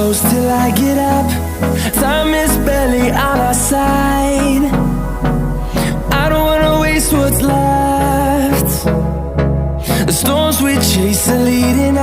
close till I get up. Time is barely on our side. I don't wanna waste what's left. The storms we chase are leading